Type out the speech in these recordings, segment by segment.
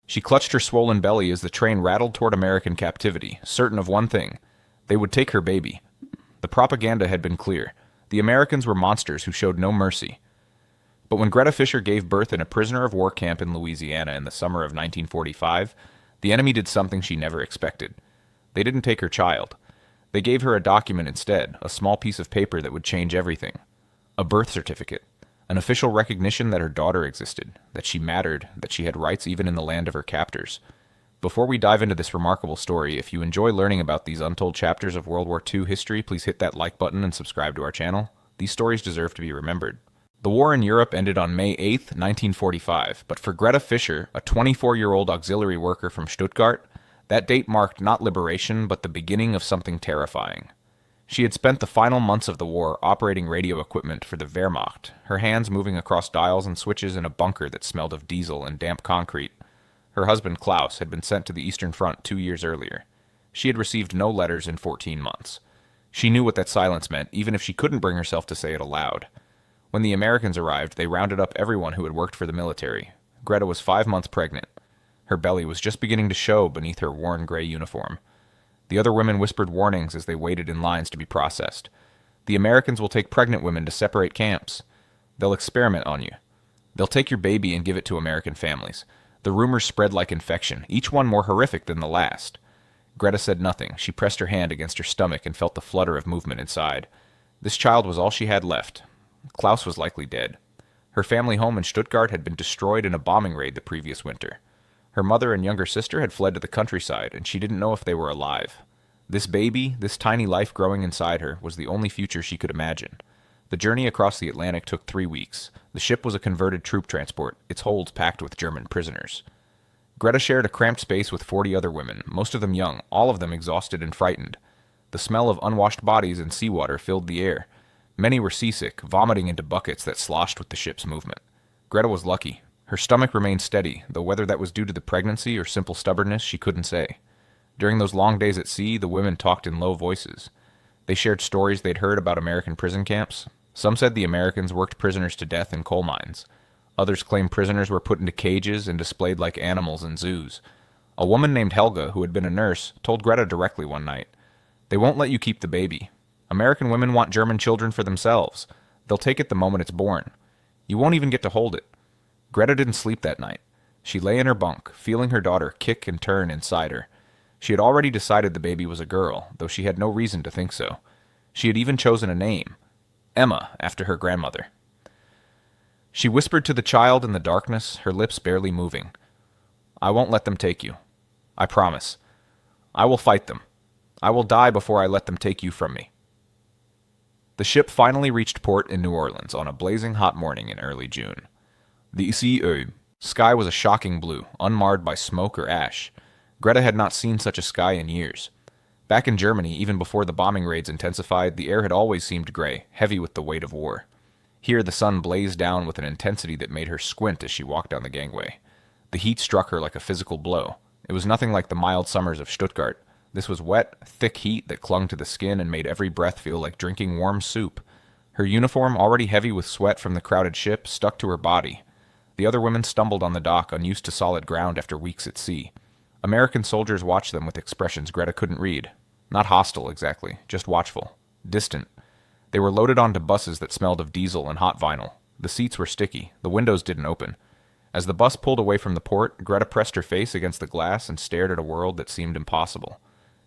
She clutched her swollen belly as the train rattled toward American captivity, certain of one thing: they would take her baby. The propaganda had been clear. The Americans were monsters who showed no mercy. But when Greta Fisher gave birth in a prisoner of war camp in Louisiana in the summer of 1945, the enemy did something she never expected. They didn't take her child. They gave her a document instead, a small piece of paper that would change everything. A birth certificate. An official recognition that her daughter existed, that she mattered, that she had rights even in the land of her captors. Before we dive into this remarkable story, if you enjoy learning about these untold chapters of World War II history, please hit that like button and subscribe to our channel. These stories deserve to be remembered. The war in Europe ended on May 8, 1945, but for Greta Fisher, a 24-year-old auxiliary worker from Stuttgart, that date marked not liberation, but the beginning of something terrifying. She had spent the final months of the war operating radio equipment for the Wehrmacht, her hands moving across dials and switches in a bunker that smelled of diesel and damp concrete. Her husband, Klaus, had been sent to the Eastern Front 2 years earlier. She had received no letters in 14 months. She knew what that silence meant, even if she couldn't bring herself to say it aloud. When the Americans arrived, they rounded up everyone who had worked for the military. Greta was 5 months pregnant. Her belly was just beginning to show beneath her worn gray uniform. The other women whispered warnings as they waited in lines to be processed. The Americans will take pregnant women to separate camps. They'll experiment on you. They'll take your baby and give it to American families. The rumors spread like infection, each one more horrific than the last. Greta said nothing. She pressed her hand against her stomach and felt the flutter of movement inside. This child was all she had left. Klaus was likely dead. Her family home in Stuttgart had been destroyed in a bombing raid the previous winter. Her mother and younger sister had fled to the countryside, and she didn't know if they were alive. This baby, this tiny life growing inside her, was the only future she could imagine. The journey across the Atlantic took 3 weeks. The ship was a converted troop transport, its holds packed with German prisoners. Greta shared a cramped space with 40 other women, most of them young, all of them exhausted and frightened. The smell of unwashed bodies and seawater filled the air. Many were seasick, vomiting into buckets that sloshed with the ship's movement. Greta was lucky. Her stomach remained steady, though whether that was due to the pregnancy or simple stubbornness, she couldn't say. During those long days at sea, the women talked in low voices. They shared stories they'd heard about American prison camps. Some said the Americans worked prisoners to death in coal mines. Others claimed prisoners were put into cages and displayed like animals in zoos. A woman named Helga, who had been a nurse, told Greta directly one night, "They won't let you keep the baby. American women want German children for themselves. They'll take it the moment it's born. You won't even get to hold it." Greta didn't sleep that night. She lay in her bunk, feeling her daughter kick and turn inside her. She had already decided the baby was a girl, though she had no reason to think so. She had even chosen a name, Emma, after her grandmother. She whispered to the child in the darkness, her lips barely moving. "I won't let them take you. I promise. I will fight them. I will die before I let them take you from me." The ship finally reached port in New Orleans on a blazing hot morning in early June. The sky was a shocking blue, unmarred by smoke or ash. Greta had not seen such a sky in years. Back in Germany, even before the bombing raids intensified, the air had always seemed gray, heavy with the weight of war. Here the sun blazed down with an intensity that made her squint as she walked down the gangway. The heat struck her like a physical blow. It was nothing like the mild summers of Stuttgart. This was wet, thick heat that clung to the skin and made every breath feel like drinking warm soup. Her uniform, already heavy with sweat from the crowded ship, stuck to her body. The other women stumbled on the dock, unused to solid ground after weeks at sea. American soldiers watched them with expressions Greta couldn't read. Not hostile, exactly, just watchful. Distant. They were loaded onto buses that smelled of diesel and hot vinyl. The seats were sticky. The windows didn't open. As the bus pulled away from the port, Greta pressed her face against the glass and stared at a world that seemed impossible.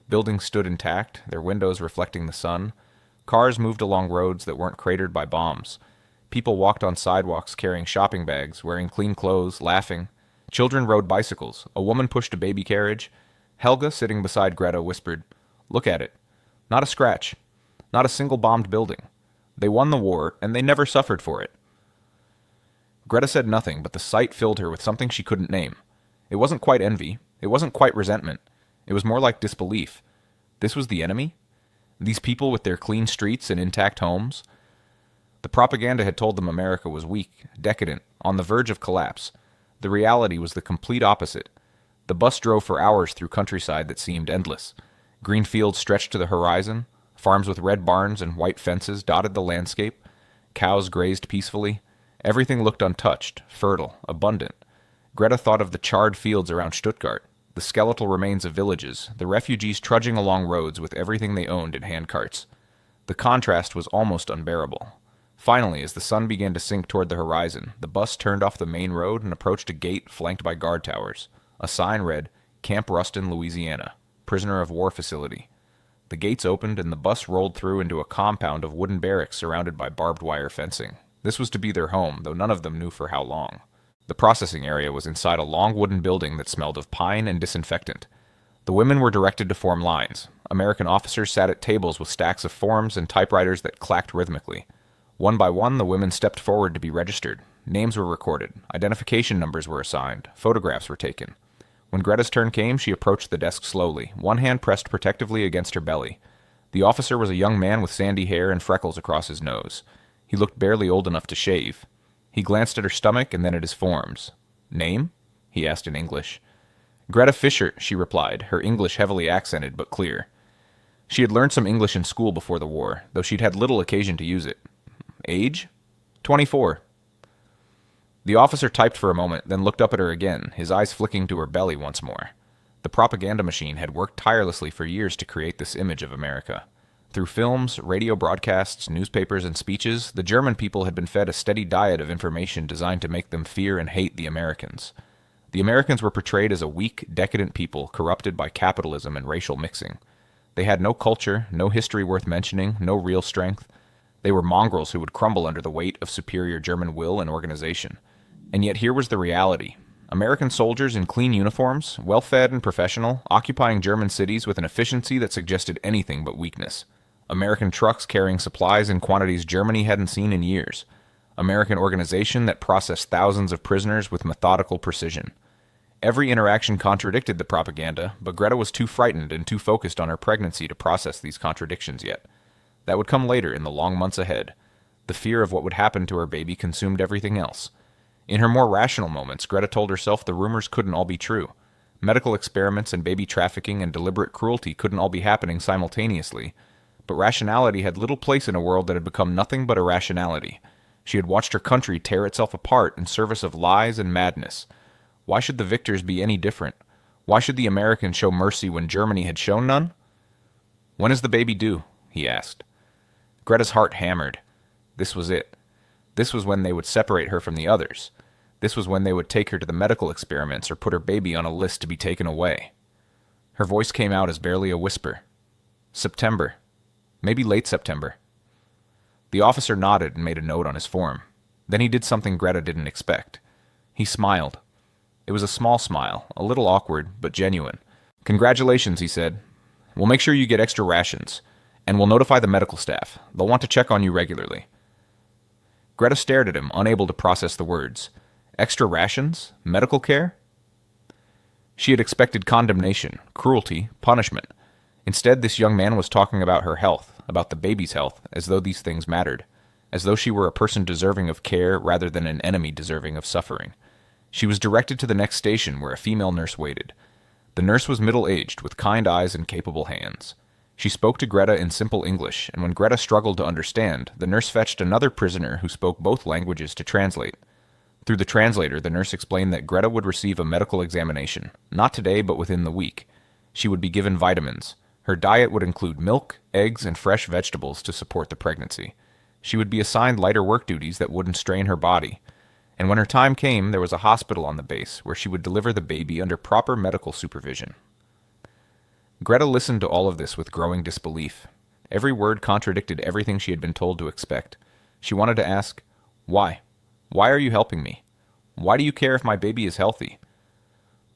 Buildings stood intact, their windows reflecting the sun. Cars moved along roads that weren't cratered by bombs. People walked on sidewalks carrying shopping bags, wearing clean clothes, laughing. Children rode bicycles. A woman pushed a baby carriage. Helga, sitting beside Greta, whispered, "Look at it. Not a scratch. Not a single bombed building. They won the war, and they never suffered for it." Greta said nothing, but the sight filled her with something she couldn't name. It wasn't quite envy. It wasn't quite resentment. It was more like disbelief. This was the enemy? These people with their clean streets and intact homes? The propaganda had told them America was weak, decadent, on the verge of collapse. The reality was the complete opposite. The bus drove for hours through countryside that seemed endless. Green fields stretched to the horizon. Farms with red barns and white fences dotted the landscape. Cows grazed peacefully. Everything looked untouched, fertile, abundant. Greta thought of the charred fields around Stuttgart, the skeletal remains of villages, the refugees trudging along roads with everything they owned in handcarts. The contrast was almost unbearable. Finally, as the sun began to sink toward the horizon, the bus turned off the main road and approached a gate flanked by guard towers. A sign read, Camp Ruston, Louisiana, Prisoner of War Facility. The gates opened and the bus rolled through into a compound of wooden barracks surrounded by barbed wire fencing. This was to be their home, though none of them knew for how long. The processing area was inside a long wooden building that smelled of pine and disinfectant. The women were directed to form lines. American officers sat at tables with stacks of forms and typewriters that clacked rhythmically. One by one, the women stepped forward to be registered. Names were recorded. Identification numbers were assigned. Photographs were taken. When Greta's turn came, she approached the desk slowly, one hand pressed protectively against her belly. The officer was a young man with sandy hair and freckles across his nose. He looked barely old enough to shave. He glanced at her stomach and then at his forms. Name? He asked in English. Greta Fisher, she replied, her English heavily accented but clear. She had learned some English in school before the war, though she'd had little occasion to use it. Age? 24. The officer typed for a moment, then looked up at her again, his eyes flicking to her belly once more. The propaganda machine had worked tirelessly for years to create this image of America. Through films, radio broadcasts, newspapers, and speeches, the German people had been fed a steady diet of information designed to make them fear and hate the Americans. The Americans were portrayed as a weak, decadent people corrupted by capitalism and racial mixing. They had no culture, no history worth mentioning, no real strength. They were mongrels who would crumble under the weight of superior German will and organization. And yet here was the reality. American soldiers in clean uniforms, well-fed and professional, occupying German cities with an efficiency that suggested anything but weakness. American trucks carrying supplies in quantities Germany hadn't seen in years. American organization that processed thousands of prisoners with methodical precision. Every interaction contradicted the propaganda, but Greta was too frightened and too focused on her pregnancy to process these contradictions yet. That would come later in the long months ahead. The fear of what would happen to her baby consumed everything else. In her more rational moments, Greta told herself the rumors couldn't all be true. Medical experiments and baby trafficking and deliberate cruelty couldn't all be happening simultaneously. But rationality had little place in a world that had become nothing but irrationality. She had watched her country tear itself apart in service of lies and madness. Why should the victors be any different? Why should the Americans show mercy when Germany had shown none? When is the baby due? He asked. Greta's heart hammered. This was it. This was when they would separate her from the others. This was when they would take her to the medical experiments or put her baby on a list to be taken away. Her voice came out as barely a whisper. September. Maybe late September. The officer nodded and made a note on his form. Then he did something Greta didn't expect. He smiled. It was a small smile, a little awkward, but genuine. Congratulations, he said. We'll make sure you get extra rations, and we'll notify the medical staff. They'll want to check on you regularly. Greta stared at him, unable to process the words. Extra rations? Medical care? She had expected condemnation, cruelty, punishment. Instead, this young man was talking about her health, about the baby's health, as though these things mattered, as though she were a person deserving of care rather than an enemy deserving of suffering. She was directed to the next station where a female nurse waited. The nurse was middle-aged, with kind eyes and capable hands. She spoke to Greta in simple English, and when Greta struggled to understand, the nurse fetched another prisoner who spoke both languages to translate. Through the translator, the nurse explained that Greta would receive a medical examination, not today but within the week. She would be given vitamins. Her diet would include milk, eggs, and fresh vegetables to support the pregnancy. She would be assigned lighter work duties that wouldn't strain her body. And when her time came, there was a hospital on the base where she would deliver the baby under proper medical supervision. Greta listened to all of this with growing disbelief. Every word contradicted everything she had been told to expect. She wanted to ask, why? Why are you helping me? Why do you care if my baby is healthy?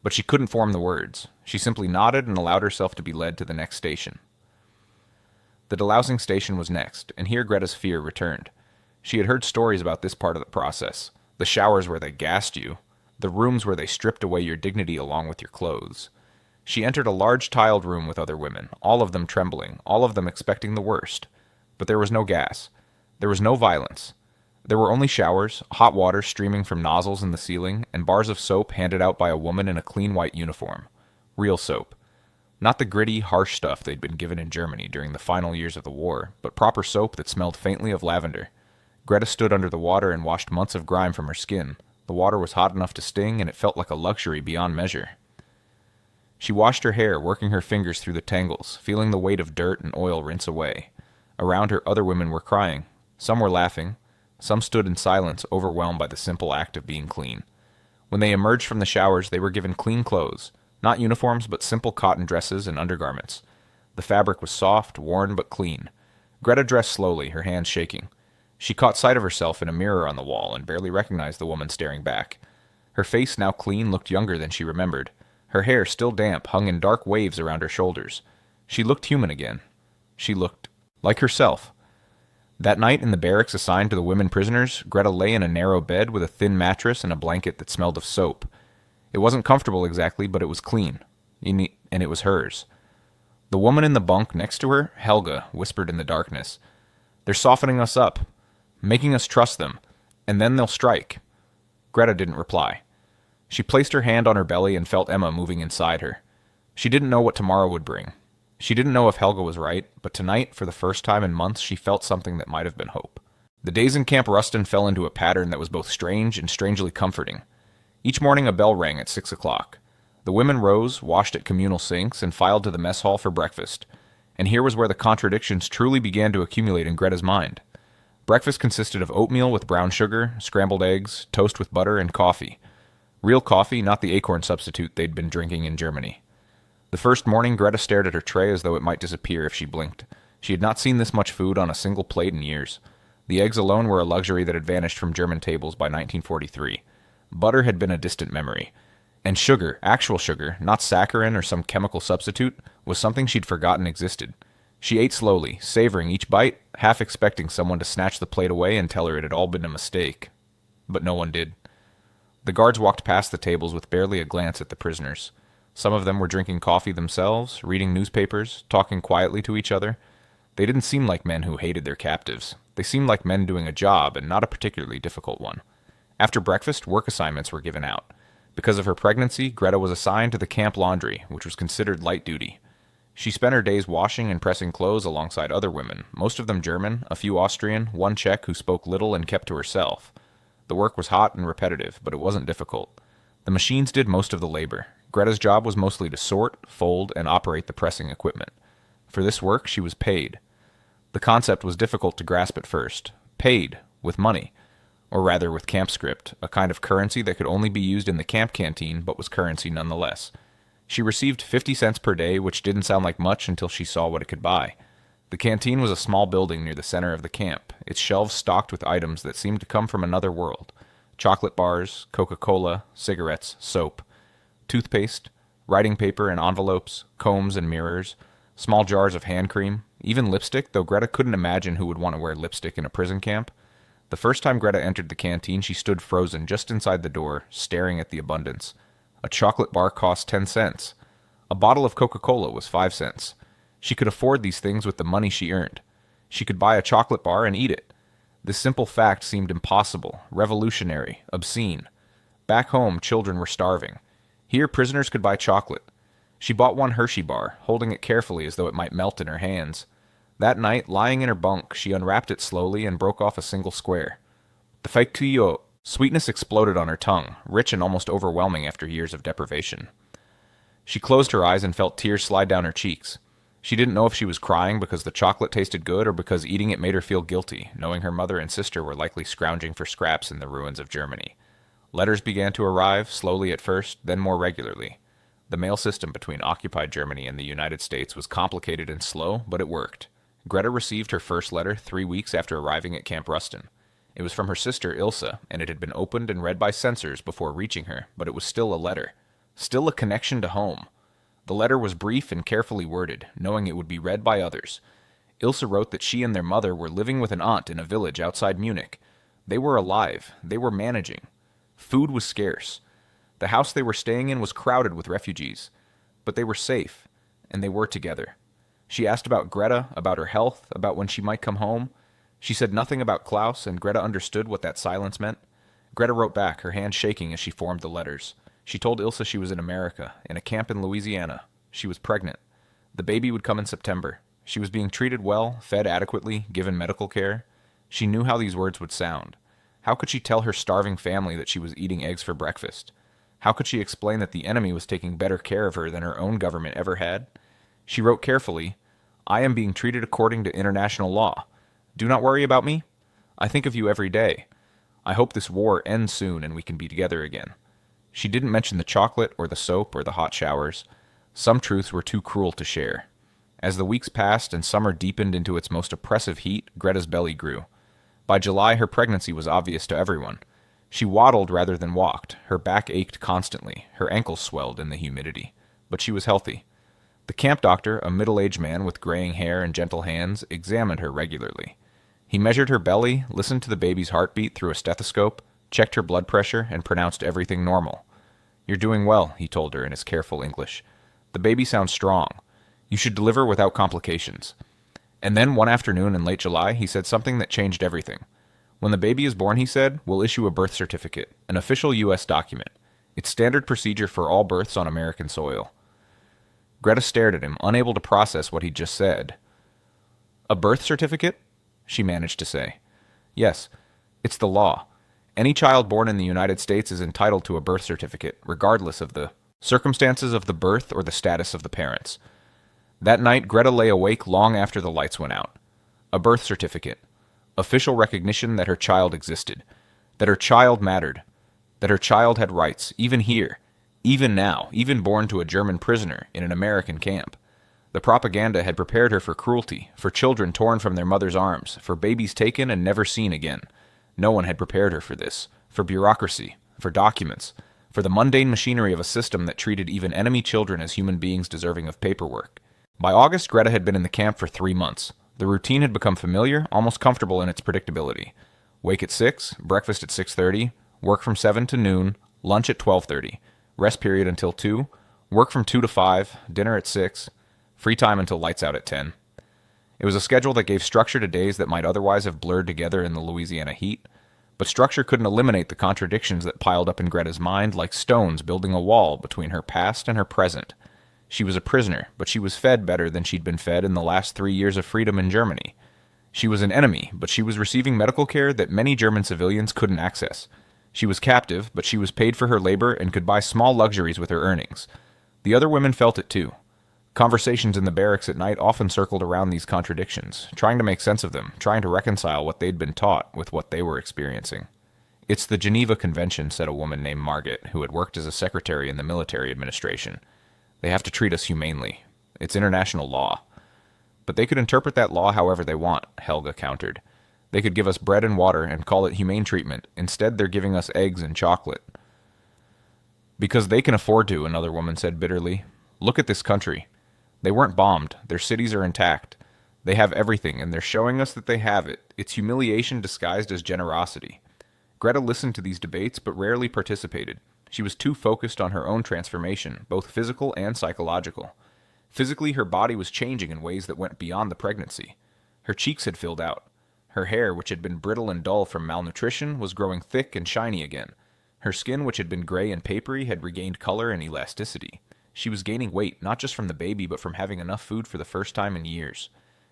But she couldn't form the words. She simply nodded and allowed herself to be led to the next station. The delousing station was next, and here Greta's fear returned. She had heard stories about this part of the process. The showers where they gassed you. The rooms where they stripped away your dignity along with your clothes. She entered a large tiled room with other women, all of them trembling, all of them expecting the worst. But there was no gas. There was no violence. There were only showers, hot water streaming from nozzles in the ceiling, and bars of soap handed out by a woman in a clean white uniform. Real soap. Not the gritty, harsh stuff they'd been given in Germany during the final years of the war, but proper soap that smelled faintly of lavender. Greta stood under the water and washed months of grime from her skin, The water was hot enough to sting, and it felt like a luxury beyond measure. She washed her hair, working her fingers through the tangles, feeling the weight of dirt and oil rinse away. Around her, other women were crying. Some were laughing. Some stood in silence, overwhelmed by the simple act of being clean. When they emerged from the showers, they were given clean clothes. Not uniforms, but simple cotton dresses and undergarments. The fabric was soft, worn, but clean. Greta dressed slowly, her hands shaking. She caught sight of herself in a mirror on the wall and barely recognized the woman staring back. Her face, now clean, looked younger than she remembered. Her hair, still damp, hung in dark waves around her shoulders. She looked human again. She looked like herself. That night in the barracks assigned to the women prisoners, Greta lay in a narrow bed with a thin mattress and a blanket that smelled of soap. It wasn't comfortable exactly, but it was clean, and it was hers. The woman in the bunk next to her, Helga, whispered in the darkness, "They're softening us up, making us trust them, and then they'll strike." Greta didn't reply. She placed her hand on her belly and felt Emma moving inside her. She didn't know what tomorrow would bring. She didn't know if Helga was right, but tonight, for the first time in months, she felt something that might have been hope. The days in Camp Ruston fell into a pattern that was both strange and strangely comforting. Each morning a bell rang at 6 o'clock. The women rose, washed at communal sinks, and filed to the mess hall for breakfast. And here was where the contradictions truly began to accumulate in Greta's mind. Breakfast consisted of oatmeal with brown sugar, scrambled eggs, toast with butter, and coffee. Real coffee, not the acorn substitute they'd been drinking in Germany. The first morning, Greta stared at her tray as though it might disappear if she blinked. She had not seen this much food on a single plate in years. The eggs alone were a luxury that had vanished from German tables by 1943. Butter had been a distant memory. And sugar, actual sugar, not saccharin or some chemical substitute, was something she'd forgotten existed. She ate slowly, savoring each bite, half expecting someone to snatch the plate away and tell her it had all been a mistake. But no one did. The guards walked past the tables with barely a glance at the prisoners. Some of them were drinking coffee themselves, reading newspapers, talking quietly to each other. They didn't seem like men who hated their captives. They seemed like men doing a job, and not a particularly difficult one. After breakfast, work assignments were given out. Because of her pregnancy, Greta was assigned to the camp laundry, which was considered light duty. She spent her days washing and pressing clothes alongside other women, most of them German, a few Austrian, one Czech who spoke little and kept to herself. The work was hot and repetitive, but it wasn't difficult. The machines did most of the labor. Greta's job was mostly to sort, fold, and operate the pressing equipment. For this work, she was paid. The concept was difficult to grasp at first. Paid, with money. Or rather with camp script, a kind of currency that could only be used in the camp canteen, but was currency nonetheless. She received 50 cents per day, which didn't sound like much until she saw what it could buy. The canteen was a small building near the center of the camp, its shelves stocked with items that seemed to come from another world. Chocolate bars, Coca-Cola, cigarettes, soap, toothpaste, writing paper and envelopes, combs and mirrors, small jars of hand cream, even lipstick, though Greta couldn't imagine who would want to wear lipstick in a prison camp. The first time Greta entered the canteen, she stood frozen just inside the door, staring at the abundance. A chocolate bar cost 10 cents. A bottle of Coca-Cola was 5 cents. She could afford these things with the money she earned. She could buy a chocolate bar and eat it. This simple fact seemed impossible, revolutionary, obscene. Back home, children were starving. Here, prisoners could buy chocolate. She bought one Hershey bar, holding it carefully as though it might melt in her hands. That night, lying in her bunk, she unwrapped it slowly and broke off a single square. The faikuyo, sweetness exploded on her tongue, rich and almost overwhelming after years of deprivation. She closed her eyes and felt tears slide down her cheeks. She didn't know if she was crying because the chocolate tasted good or because eating it made her feel guilty, knowing her mother and sister were likely scrounging for scraps in the ruins of Germany. Letters began to arrive, slowly at first, then more regularly. The mail system between occupied Germany and the United States was complicated and slow, but it worked. Greta received her first letter 3 weeks after arriving at Camp Ruston. It was from her sister Ilse, and it had been opened and read by censors before reaching her, but it was still a letter. Still a connection to home. The letter was brief and carefully worded, knowing it would be read by others. Ilse wrote that she and their mother were living with an aunt in a village outside Munich. They were alive. They were managing. Food was scarce. The house they were staying in was crowded with refugees. But they were safe, and they were together. She asked about Greta, about her health, about when she might come home. She said nothing about Klaus, and Greta understood what that silence meant. Greta wrote back, her hand shaking as she formed the letters. She told Ilse she was in America, in a camp in Louisiana. She was pregnant. The baby would come in September. She was being treated well, fed adequately, given medical care. She knew how these words would sound. How could she tell her starving family that she was eating eggs for breakfast? How could she explain that the enemy was taking better care of her than her own government ever had? She wrote carefully, "I am being treated according to international law. Do not worry about me. I think of you every day. I hope this war ends soon and we can be together again." She didn't mention the chocolate or the soap or the hot showers. Some truths were too cruel to share. As the weeks passed and summer deepened into its most oppressive heat, Greta's belly grew. By July, her pregnancy was obvious to everyone. She waddled rather than walked. Her back ached constantly. Her ankles swelled in the humidity. But she was healthy. The camp doctor, a middle-aged man with graying hair and gentle hands, examined her regularly. He measured her belly, listened to the baby's heartbeat through a stethoscope, checked her blood pressure, and pronounced everything normal. "You're doing well," he told her in his careful English. "The baby sounds strong. You should deliver without complications." And then one afternoon in late July, he said something that changed everything. "When the baby is born," he said, "we'll issue a birth certificate, an official U.S. document. It's standard procedure for all births on American soil." Greta stared at him, unable to process what he'd just said. "A birth certificate?" she managed to say. "Yes, it's the law. Any child born in the United States is entitled to a birth certificate, regardless of the circumstances of the birth or the status of the parents." That night, Greta lay awake long after the lights went out. A birth certificate. Official recognition that her child existed. That her child mattered. That her child had rights, even here. Even now, even born to a German prisoner in an American camp. The propaganda had prepared her for cruelty, for children torn from their mother's arms, for babies taken and never seen again. No one had prepared her for this, for bureaucracy, for documents, for the mundane machinery of a system that treated even enemy children as human beings deserving of paperwork. By August, Greta had been in the camp for 3 months. The routine had become familiar, almost comfortable in its predictability. Wake at 6, breakfast at 6:30, work from 7 to noon, lunch at 12:30, rest period until 2, work from 2 to 5, dinner at 6, free time until lights out at 10. It was a schedule that gave structure to days that might otherwise have blurred together in the Louisiana heat, but structure couldn't eliminate the contradictions that piled up in Greta's mind like stones building a wall between her past and her present. She was a prisoner, but she was fed better than she'd been fed in the last 3 years of freedom in Germany. She was an enemy, but she was receiving medical care that many German civilians couldn't access. She was captive, but she was paid for her labor and could buy small luxuries with her earnings. The other women felt it too. Conversations in the barracks at night often circled around these contradictions, trying to make sense of them, trying to reconcile what they'd been taught with what they were experiencing. "It's the Geneva Convention," said a woman named Margit, who had worked as a secretary in the military administration. "They have to treat us humanely. It's international law." "But they could interpret that law however they want," Helga countered. "They could give us bread and water and call it humane treatment. Instead, they're giving us eggs and chocolate." "Because they can afford to," another woman said bitterly. "Look at this country. They weren't bombed. Their cities are intact. They have everything, and they're showing us that they have it. It's humiliation disguised as generosity." Greta listened to these debates, but rarely participated. She was too focused on her own transformation, both physical and psychological. Physically, her body was changing in ways that went beyond the pregnancy. Her cheeks had filled out. Her hair, which had been brittle and dull from malnutrition, was growing thick and shiny again. Her skin, which had been gray and papery, had regained color and elasticity. She was gaining weight, not just from the baby, but from having enough food for the first time in years.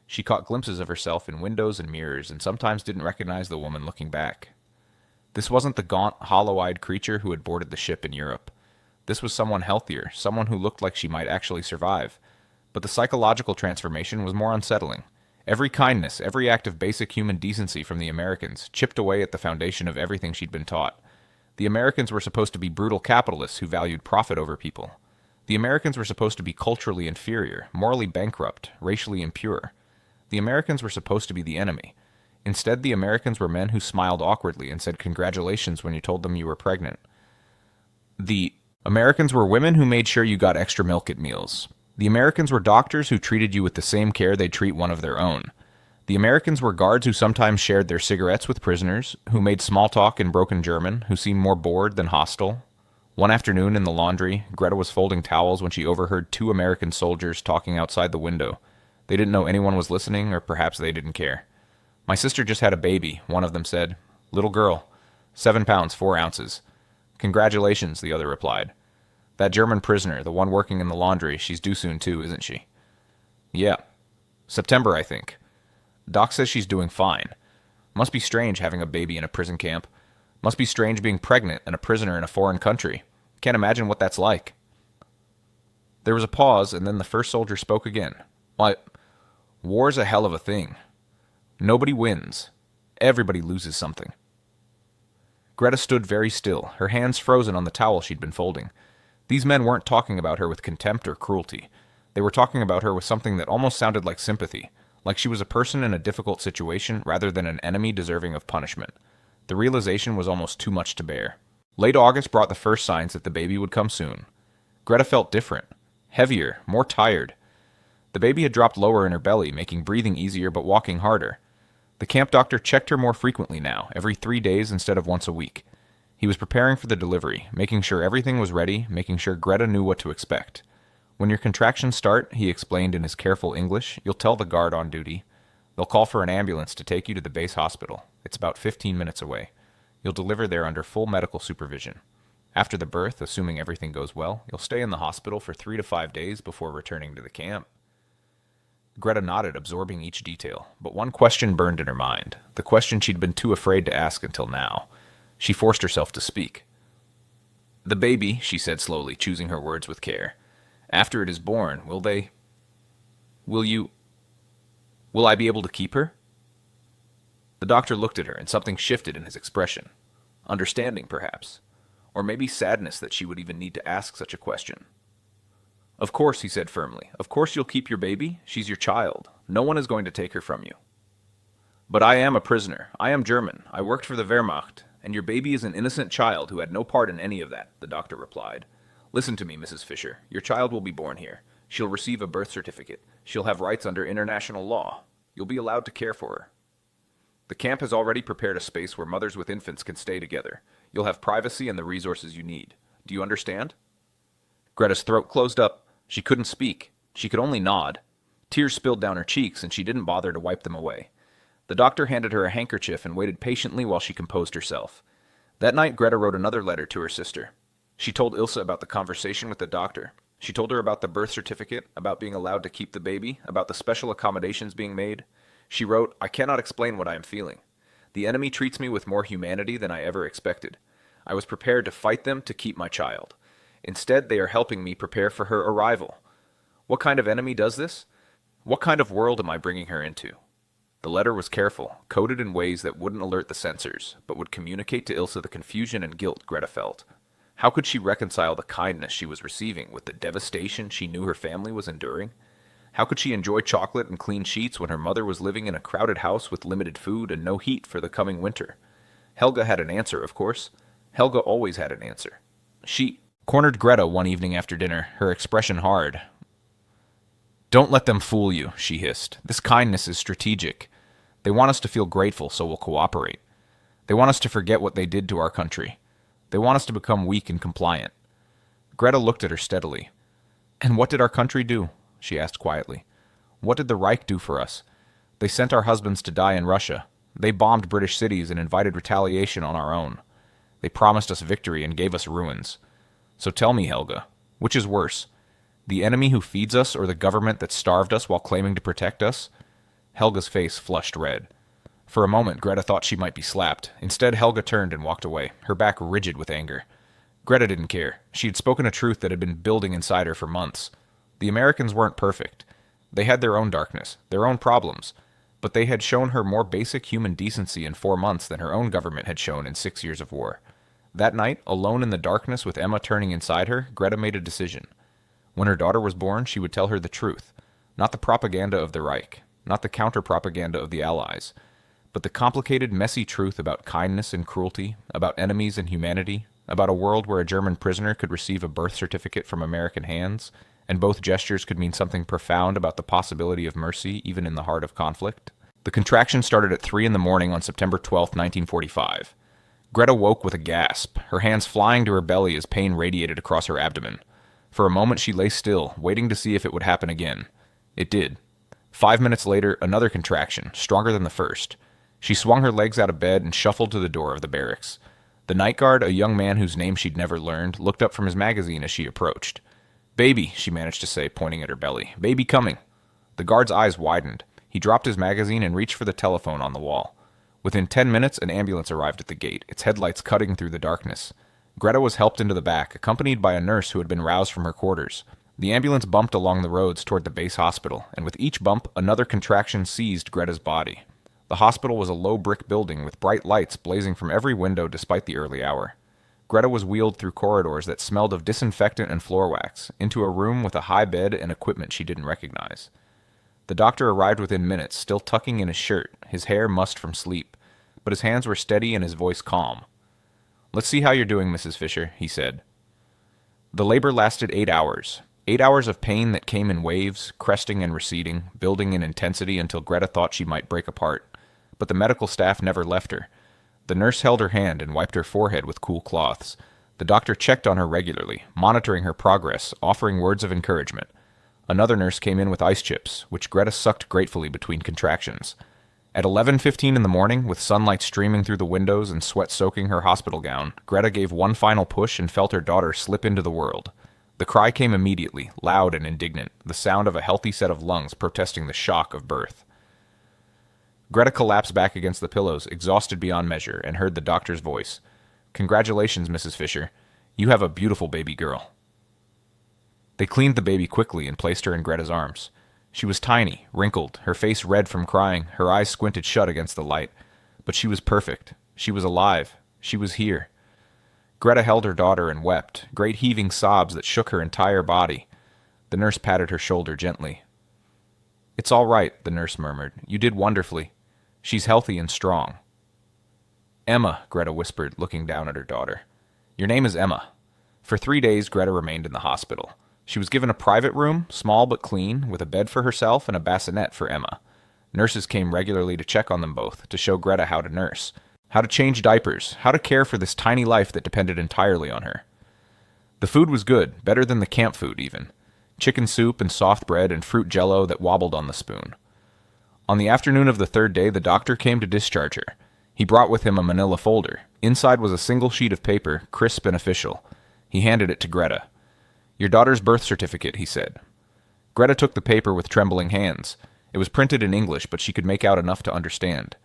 She caught glimpses of herself in windows and mirrors, and sometimes didn't recognize the woman looking back. This wasn't the gaunt, hollow-eyed creature who had boarded the ship in Europe. This was someone healthier, someone who looked like she might actually survive. But the psychological transformation was more unsettling. Every kindness, every act of basic human decency from the Americans chipped away at the foundation of everything she'd been taught. The Americans were supposed to be brutal capitalists who valued profit over people. The Americans were supposed to be culturally inferior, morally bankrupt, racially impure. The Americans were supposed to be the enemy. Instead, the Americans were men who smiled awkwardly and said congratulations when you told them you were pregnant. The Americans were women who made sure you got extra milk at meals. The Americans were doctors who treated you with the same care they'd treat one of their own. The Americans were guards who sometimes shared their cigarettes with prisoners, who made small talk in broken German, who seemed more bored than hostile. One afternoon in the laundry, Greta was folding towels when she overheard 2 American soldiers talking outside the window. They didn't know anyone was listening, or perhaps they didn't care. "My sister just had a baby," one of them said. "Little girl. 7 pounds, 4 ounces. "Congratulations," the other replied. "That German prisoner, the one working in the laundry, she's due soon too, isn't she?" "Yeah. September, I think. Doc says she's doing fine. Must be strange having a baby in a prison camp. Must be strange being pregnant and a prisoner in a foreign country. Can't imagine what that's like. There was a pause, and then the first soldier spoke again. Why, war's a hell of a thing. Nobody wins. Everybody loses something. Greta stood very still, her hands frozen on the towel she'd been folding. These men weren't talking about her with contempt or cruelty. They were talking about her with something that almost sounded like sympathy, like she was a person in a difficult situation rather than an enemy deserving of punishment. The realization was almost too much to bear. Late August brought the first signs that the baby would come soon. Greta felt different, heavier, more tired. The baby had dropped lower in her belly, making breathing easier but walking harder. The camp doctor checked her more frequently now, every 3 days instead of once a week. He was preparing for the delivery, making sure everything was ready, making sure Greta knew what to expect. When your contractions start, he explained in his careful English, you'll tell the guard on duty. They'll call for an ambulance to take you to the base hospital. It's about 15 minutes away. You'll deliver there under full medical supervision. After the birth, assuming everything goes well, you'll stay in the hospital for 3 to 5 days before returning to the camp. Greta nodded, absorbing each detail, but one question burned in her mind, the question she'd been too afraid to ask until now. She forced herself to speak. The baby, she said slowly, choosing her words with care. After it is born, will I be able to keep her? The doctor looked at her, and something shifted in his expression. Understanding, perhaps. Or maybe sadness that she would even need to ask such a question. Of course, he said firmly. Of course you'll keep your baby. She's your child. No one is going to take her from you. But I am a prisoner. I am German. I worked for the Wehrmacht, and your baby is an innocent child who had no part in any of that, the doctor replied. Listen to me, Mrs. Fisher. Your child will be born here. She'll receive a birth certificate. She'll have rights under international law. You'll be allowed to care for her. The camp has already prepared a space where mothers with infants can stay together. You'll have privacy and the resources you need. Do you understand? Greta's throat closed up. She couldn't speak. She could only nod. Tears spilled down her cheeks, and she didn't bother to wipe them away. The doctor handed her a handkerchief and waited patiently while she composed herself. That night, Greta wrote another letter to her sister. She told Ilse about the conversation with the doctor. She told her about the birth certificate, about being allowed to keep the baby, about the special accommodations being made. She wrote, I cannot explain what I am feeling. The enemy treats me with more humanity than I ever expected. I was prepared to fight them to keep my child. Instead, they are helping me prepare for her arrival. What kind of enemy does this? What kind of world am I bringing her into? The letter was careful, coded in ways that wouldn't alert the censors, but would communicate to Ilse the confusion and guilt Greta felt. How could she reconcile the kindness she was receiving with the devastation she knew her family was enduring? How could she enjoy chocolate and clean sheets when her mother was living in a crowded house with limited food and no heat for the coming winter? Helga had an answer, of course. Helga always had an answer. She cornered Greta one evening after dinner, her expression hard. Don't let them fool you, she hissed. This kindness is strategic. They want us to feel grateful, so we'll cooperate. They want us to forget what they did to our country. They want us to become weak and compliant. Greta looked at her steadily. And what did our country do? She asked quietly. What did the Reich do for us? They sent our husbands to die in Russia. They bombed British cities and invited retaliation on our own. They promised us victory and gave us ruins. So tell me, Helga, which is worse? The enemy who feeds us or the government that starved us while claiming to protect us? Helga's face flushed red. For a moment, Greta thought she might be slapped. Instead, Helga turned and walked away, her back rigid with anger. Greta didn't care. She had spoken a truth that had been building inside her for months. The Americans weren't perfect. They had their own darkness, their own problems. But they had shown her more basic human decency in 4 months than her own government had shown in 6 years of war. That night, alone in the darkness with Emma turning inside her, Greta made a decision. When her daughter was born, she would tell her the truth. Not the propaganda of the Reich, not the counter-propaganda of the Allies, but the complicated, messy truth about kindness and cruelty, about enemies and humanity, about a world where a German prisoner could receive a birth certificate from American hands, and both gestures could mean something profound about the possibility of mercy even in the heart of conflict. The contraction started at 3 in the morning on September 12, 1945. Greta woke with a gasp, her hands flying to her belly as pain radiated across her abdomen. For a moment she lay still, waiting to see if it would happen again. It did. 5 minutes later, another contraction, stronger than the first. She swung her legs out of bed and shuffled to the door of the barracks. The night guard, a young man whose name she'd never learned, looked up from his magazine as she approached. Baby, she managed to say, pointing at her belly. Baby coming. The guard's eyes widened. He dropped his magazine and reached for the telephone on the wall. Within 10 minutes, an ambulance arrived at the gate, its headlights cutting through the darkness. Greta was helped into the back, accompanied by a nurse who had been roused from her quarters. The ambulance bumped along the roads toward the base hospital, and with each bump, another contraction seized Greta's body. The hospital was a low brick building with bright lights blazing from every window despite the early hour. Greta was wheeled through corridors that smelled of disinfectant and floor wax, into a room with a high bed and equipment she didn't recognize. The doctor arrived within minutes, still tucking in his shirt, his hair mussed from sleep, but his hands were steady and his voice calm. "Let's see how you're doing, Mrs. Fisher," he said. The labor lasted 8 hours. 8 hours of pain that came in waves, cresting and receding, building in intensity until Greta thought she might break apart. But the medical staff never left her. The nurse held her hand and wiped her forehead with cool cloths. The doctor checked on her regularly, monitoring her progress, offering words of encouragement. Another nurse came in with ice chips, which Greta sucked gratefully between contractions. At 11:15 in the morning, with sunlight streaming through the windows and sweat soaking her hospital gown, Greta gave one final push and felt her daughter slip into the world. The cry came immediately, loud and indignant, the sound of a healthy set of lungs protesting the shock of birth. Greta collapsed back against the pillows, exhausted beyond measure, and heard the doctor's voice. "Congratulations, Mrs. Fisher. You have a beautiful baby girl." They cleaned the baby quickly and placed her in Greta's arms. She was tiny, wrinkled, her face red from crying, her eyes squinted shut against the light. But she was perfect. She was alive. She was here. Greta held her daughter and wept, great heaving sobs that shook her entire body. The nurse patted her shoulder gently. "It's all right," the nurse murmured. "You did wonderfully. She's healthy and strong." "Emma," Greta whispered, looking down at her daughter. "Your name is Emma." For 3 days, Greta remained in the hospital. She was given a private room, small but clean, with a bed for herself and a bassinet for Emma. Nurses came regularly to check on them both, to show Greta how to nurse, how to change diapers, how to care for this tiny life that depended entirely on her. The food was good, better than the camp food even. Chicken soup and soft bread and fruit jello that wobbled on the spoon. On the afternoon of the 3rd day, the doctor came to discharge her. He brought with him a manila folder. Inside was a single sheet of paper, crisp and official. He handed it to Greta. "Your daughter's birth certificate," he said. Greta took the paper with trembling hands. It was printed in English, but she could make out enough to understand.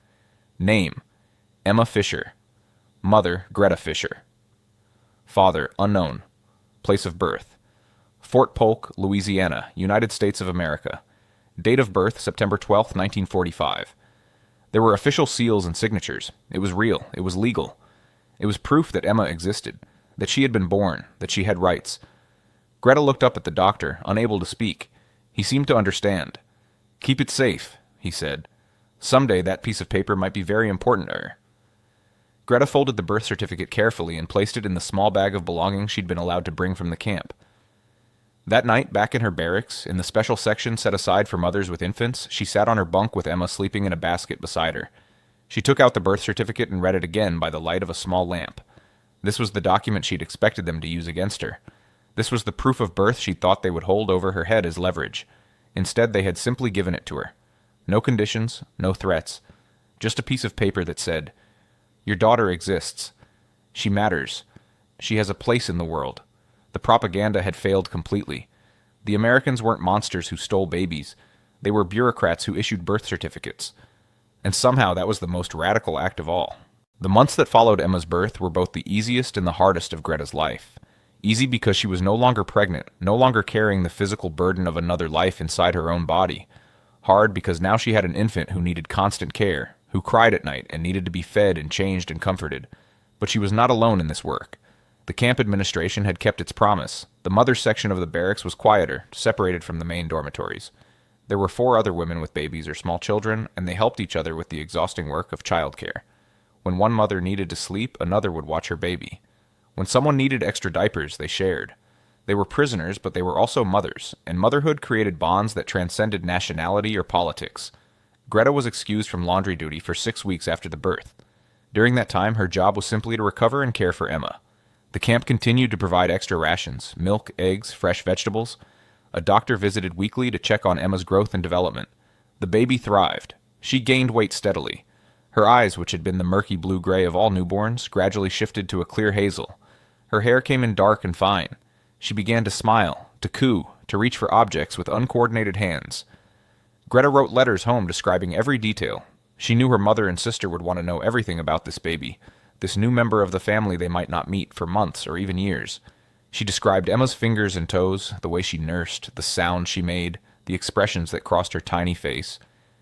Name: Emma Fisher. Mother: Greta Fisher. Father: unknown. Place of birth: Fort Polk, Louisiana, United States of America. Date of birth: September 12, 1945. There were official seals and signatures. It was real. It was legal. It was proof that Emma existed, that she had been born, that she had rights. Greta looked up at the doctor, unable to speak. He seemed to understand. "Keep it safe," he said. "Someday that piece of paper might be very important to her." Greta folded the birth certificate carefully and placed it in the small bag of belongings she'd been allowed to bring from the camp. That night, back in her barracks, in the special section set aside for mothers with infants, she sat on her bunk with Emma sleeping in a basket beside her. She took out the birth certificate and read it again by the light of a small lamp. This was the document she'd expected them to use against her. This was the proof of birth she thought they would hold over her head as leverage. Instead, they had simply given it to her. No conditions, no threats. Just a piece of paper that said, "Your daughter exists. She matters. She has a place in the world." The propaganda had failed completely. The Americans weren't monsters who stole babies. They were bureaucrats who issued birth certificates. And somehow that was the most radical act of all. The months that followed Emma's birth were both the easiest and the hardest of Greta's life. Easy because she was no longer pregnant, no longer carrying the physical burden of another life inside her own body. Hard because now she had an infant who needed constant care, who cried at night and needed to be fed and changed and comforted. But she was not alone in this work. The camp administration had kept its promise. The mother's section of the barracks was quieter, separated from the main dormitories. There were 4 other women with babies or small children, and they helped each other with the exhausting work of childcare. When one mother needed to sleep, another would watch her baby. When someone needed extra diapers, they shared. They were prisoners, but they were also mothers, and motherhood created bonds that transcended nationality or politics. Greta was excused from laundry duty for 6 weeks after the birth. During that time, her job was simply to recover and care for Emma. The camp continued to provide extra rations, milk, eggs, fresh vegetables. A doctor visited weekly to check on Emma's growth and development. The baby thrived. She gained weight steadily. Her eyes, which had been the murky blue-gray of all newborns, gradually shifted to a clear hazel. Her hair came in dark and fine. She began to smile, to coo, to reach for objects with uncoordinated hands. Greta wrote letters home describing every detail. She knew her mother and sister would want to know everything about this baby, this new member of the family they might not meet for months or even years. She described Emma's fingers and toes, the way she nursed, the sounds she made, the expressions that crossed her tiny face.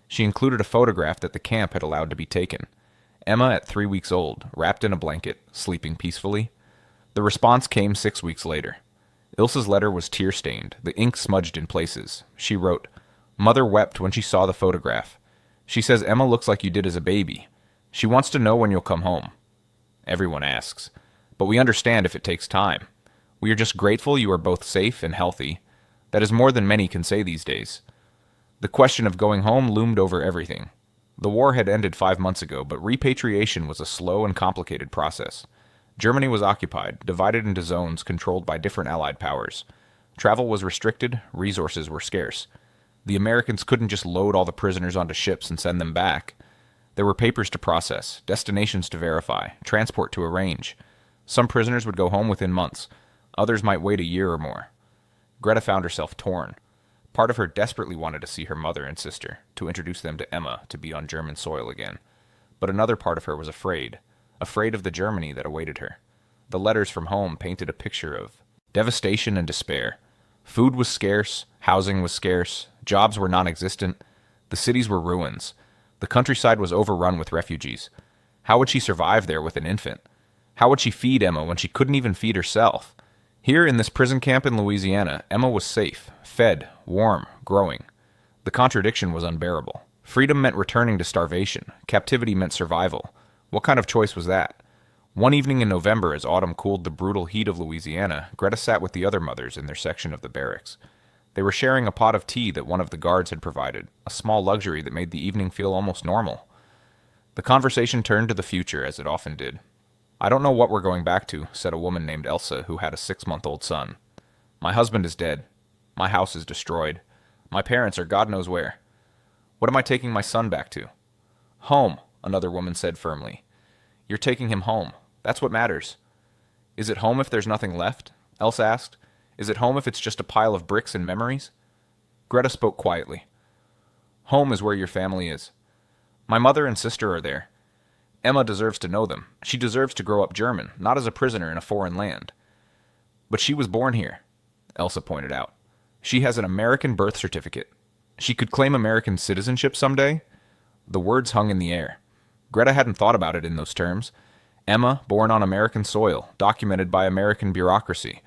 She included a photograph that the camp had allowed to be taken. Emma at 3 weeks old, wrapped in a blanket, sleeping peacefully. The response came 6 weeks later. Ilse's letter was tear-stained, the ink smudged in places. She wrote, "Mother wept when she saw the photograph. She says Emma looks like you did as a baby. She wants to know when you'll come home." Everyone asks. But we understand if it takes time. We are just grateful you are both safe and healthy. That is more than many can say these days. The question of going home loomed over everything. The war had ended 5 months ago, but repatriation was a slow and complicated process. Germany was occupied, divided into zones controlled by different Allied powers. Travel was restricted, resources were scarce. The Americans couldn't just load all the prisoners onto ships and send them back. There were papers to process, destinations to verify, transport to arrange. Some prisoners would go home within months. Others might wait a year or more. Greta found herself torn. Part of her desperately wanted to see her mother and sister, to introduce them to Emma, to be on German soil again. But another part of her was afraid of the Germany that awaited her. The letters from home painted a picture of devastation and despair. Food was scarce, housing was scarce, jobs were non-existent, the cities were ruins. The countryside was overrun with refugees. How would she survive there with an infant? How would she feed Emma when she couldn't even feed herself? Here in this prison camp in Louisiana, Emma was safe, fed, warm, growing. The contradiction was unbearable. Freedom meant returning to starvation. Captivity meant survival. What kind of choice was that? One evening in November, as autumn cooled the brutal heat of Louisiana, Greta sat with the other mothers in their section of the barracks. They were sharing a pot of tea that one of the guards had provided, a small luxury that made the evening feel almost normal. The conversation turned to the future, as it often did. "I don't know what we're going back to," said a woman named Elsa, who had a 6-month-old son. "My husband is dead. My house is destroyed. My parents are God knows where. What am I taking my son back to?" "Home," another woman said firmly. "You're taking him home. That's what matters." "Is it home if there's nothing left?" Elsa asked. "Is it home if it's just a pile of bricks and memories?" Greta spoke quietly. "Home is where your family is. My mother and sister are there. Emma deserves to know them. She deserves to grow up German, not as a prisoner in a foreign land." "But she was born here," Elsa pointed out. "She has an American birth certificate. She could claim American citizenship someday." The words hung in the air. Greta hadn't thought about it in those terms. Emma, born on American soil, documented by American bureaucracy.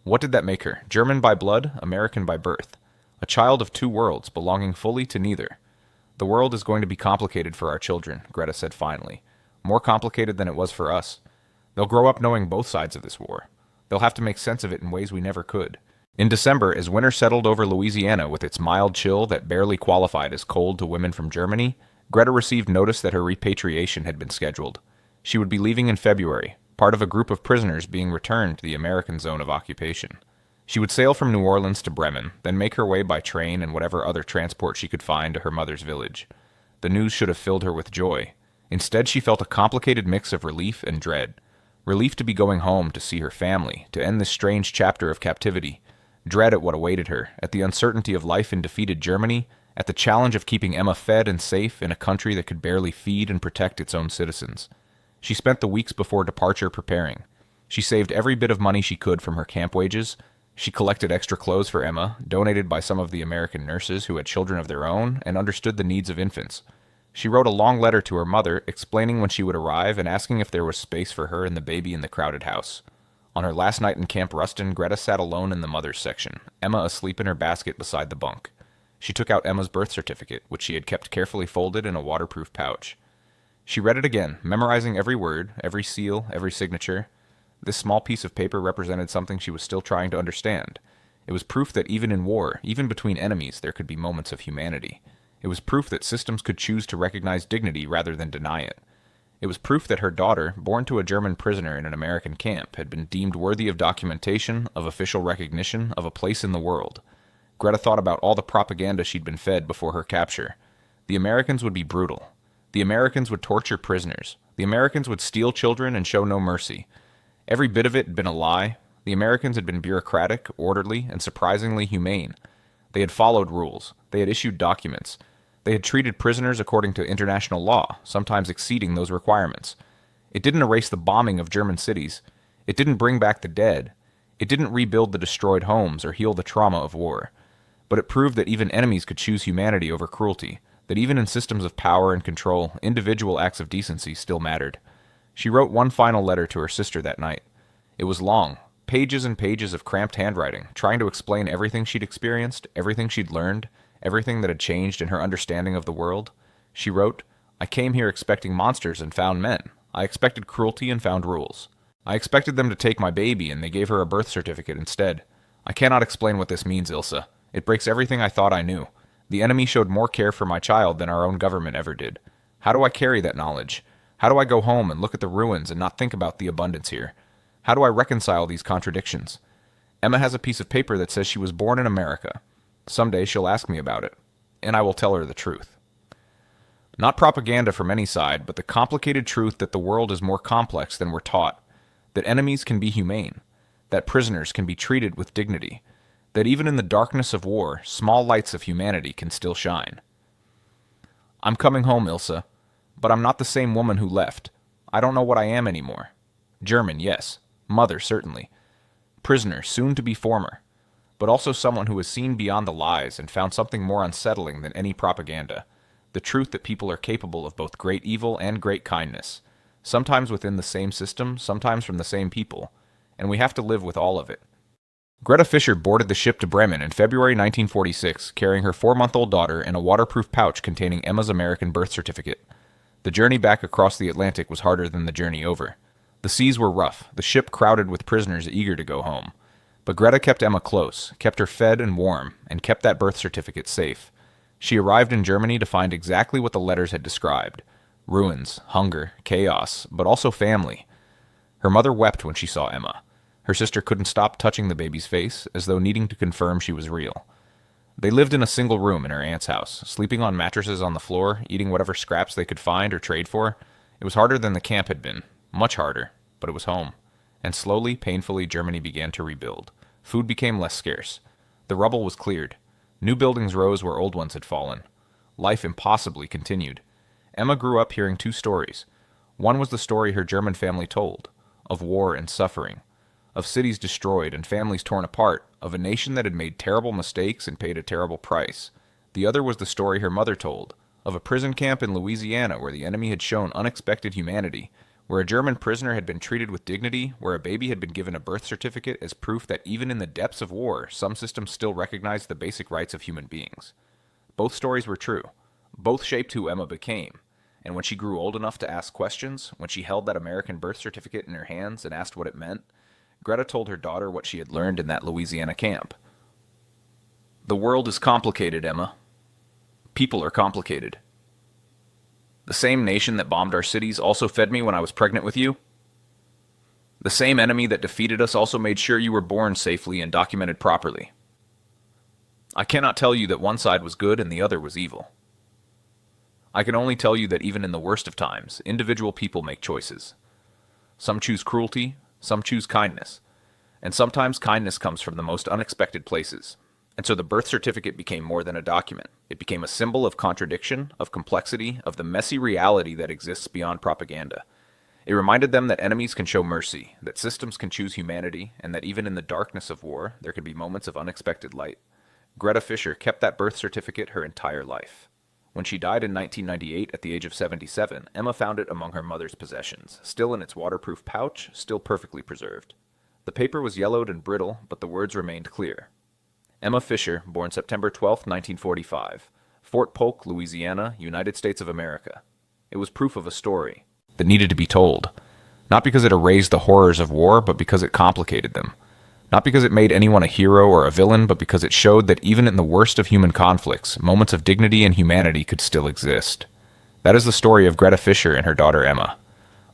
What did that make her? German by blood, American by birth. A child of two worlds, belonging fully to neither. "The world is going to be complicated for our children," Greta said finally. "More complicated than it was for us. They'll grow up knowing both sides of this war. They'll have to make sense of it in ways we never could." In December, as winter settled over Louisiana with its mild chill that barely qualified as cold to women from Germany, Greta received notice that her repatriation had been scheduled. She would be leaving in February, part of a group of prisoners being returned to the American zone of occupation. She would sail from New Orleans to Bremen, then make her way by train and whatever other transport she could find to her mother's village. The news should have filled her with joy. Instead, she felt a complicated mix of relief and dread. Relief to be going home to see her family, to end this strange chapter of captivity. Dread at what awaited her, at the uncertainty of life in defeated Germany, at the challenge of keeping Emma fed and safe in a country that could barely feed and protect its own citizens. She spent the weeks before departure preparing. She saved every bit of money she could from her camp wages. She collected extra clothes for Emma, donated by some of the American nurses who had children of their own and understood the needs of infants. She wrote a long letter to her mother, explaining when she would arrive and asking if there was space for her and the baby in the crowded house. On her last night in Camp Ruston, Greta sat alone in the mother's section, Emma asleep in her basket beside the bunk. She took out Emma's birth certificate, which she had kept carefully folded in a waterproof pouch. She read it again, memorizing every word, every seal, every signature. This small piece of paper represented something she was still trying to understand. It was proof that even in war, even between enemies, there could be moments of humanity. It was proof that systems could choose to recognize dignity rather than deny it. It was proof that her daughter, born to a German prisoner in an American camp, had been deemed worthy of documentation, of official recognition, of a place in the world. Greta thought about all the propaganda she'd been fed before her capture. The Americans would be brutal. The Americans would torture prisoners. The Americans would steal children and show no mercy. Every bit of it had been a lie. The Americans had been bureaucratic, orderly, and surprisingly humane. They had followed rules. They had issued documents. They had treated prisoners according to international law, sometimes exceeding those requirements. It didn't erase the bombing of German cities. It didn't bring back the dead. It didn't rebuild the destroyed homes or heal the trauma of war. But it proved that even enemies could choose humanity over cruelty, that even in systems of power and control, individual acts of decency still mattered. She wrote one final letter to her sister that night. It was long, pages and pages of cramped handwriting, trying to explain everything she'd experienced, everything she'd learned, everything that had changed in her understanding of the world. She wrote, "I came here expecting monsters and found men. I expected cruelty and found rules. I expected them to take my baby and they gave her a birth certificate instead. I cannot explain what this means, Ilsa. It breaks everything I thought I knew. The enemy showed more care for my child than our own government ever did. How do I carry that knowledge? How do I go home and look at the ruins and not think about the abundance here? How do I reconcile these contradictions? Emma has a piece of paper that says she was born in America. Someday she'll ask me about it, and I will tell her the truth." Not propaganda from any side, but the complicated truth that the world is more complex than we're taught, that enemies can be humane, that prisoners can be treated with dignity, that even in the darkness of war, small lights of humanity can still shine. "I'm coming home, Ilsa, but I'm not the same woman who left. I don't know what I am anymore. German, yes. Mother, certainly. Prisoner, soon to be former. But also someone who has seen beyond the lies and found something more unsettling than any propaganda. The truth that people are capable of both great evil and great kindness. Sometimes within the same system, sometimes from the same people. And we have to live with all of it." Greta Fischer boarded the ship to Bremen in February 1946, carrying her 4-month-old daughter in a waterproof pouch containing Emma's American birth certificate. The journey back across the Atlantic was harder than the journey over. The seas were rough, the ship crowded with prisoners eager to go home. But Greta kept Emma close, kept her fed and warm, and kept that birth certificate safe. She arrived in Germany to find exactly what the letters had described: ruins, hunger, chaos, but also family. Her mother wept when she saw Emma. Her sister couldn't stop touching the baby's face, as though needing to confirm she was real. They lived in a single room in her aunt's house, sleeping on mattresses on the floor, eating whatever scraps they could find or trade for. It was harder than the camp had been, much harder, but it was home. And slowly, painfully, Germany began to rebuild. Food became less scarce. The rubble was cleared. New buildings rose where old ones had fallen. Life impossibly continued. Emma grew up hearing two stories. One was the story her German family told, of war and suffering, of cities destroyed and families torn apart, of a nation that had made terrible mistakes and paid a terrible price. The other was the story her mother told, of a prison camp in Louisiana where the enemy had shown unexpected humanity, where a German prisoner had been treated with dignity, where a baby had been given a birth certificate as proof that even in the depths of war, some systems still recognized the basic rights of human beings. Both stories were true. Both shaped who Emma became. And when she grew old enough to ask questions, when she held that American birth certificate in her hands and asked what it meant, Greta told her daughter what she had learned in that Louisiana camp. "The world is complicated, Emma. People are complicated. The same nation that bombed our cities also fed me when I was pregnant with you. The same enemy that defeated us also made sure you were born safely and documented properly. I cannot tell you that one side was good and the other was evil. I can only tell you that even in the worst of times, individual people make choices. Some choose cruelty, some choose kindness, and sometimes kindness comes from the most unexpected places. And so the birth certificate became more than a document. It became a symbol of contradiction, of complexity, of the messy reality that exists beyond propaganda. It reminded them that enemies can show mercy, that systems can choose humanity, and that even in the darkness of war, there can be moments of unexpected light. Greta Fischer kept that birth certificate her entire life. When she died in 1998 at the age of 77, Emma found it among her mother's possessions, still in its waterproof pouch, still perfectly preserved. The paper was yellowed and brittle, but the words remained clear. Emma Fischer, born September 12, 1945, Fort Polk, Louisiana, United States of America. It was proof of a story that needed to be told, not because it erased the horrors of war, but because it complicated them. Not because it made anyone a hero or a villain, but because it showed that even in the worst of human conflicts, moments of dignity and humanity could still exist. That is the story of Greta Fischer and her daughter Emma.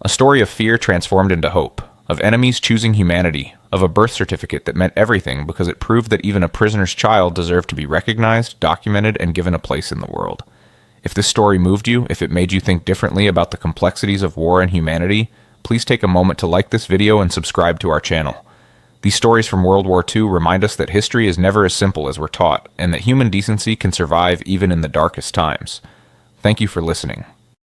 A story of fear transformed into hope, of enemies choosing humanity, of a birth certificate that meant everything because it proved that even a prisoner's child deserved to be recognized, documented, and given a place in the world. If this story moved you, if it made you think differently about the complexities of war and humanity, please take a moment to like this video and subscribe to our channel. These stories from World War II remind us that history is never as simple as we're taught, and that human decency can survive even in the darkest times. Thank you for listening.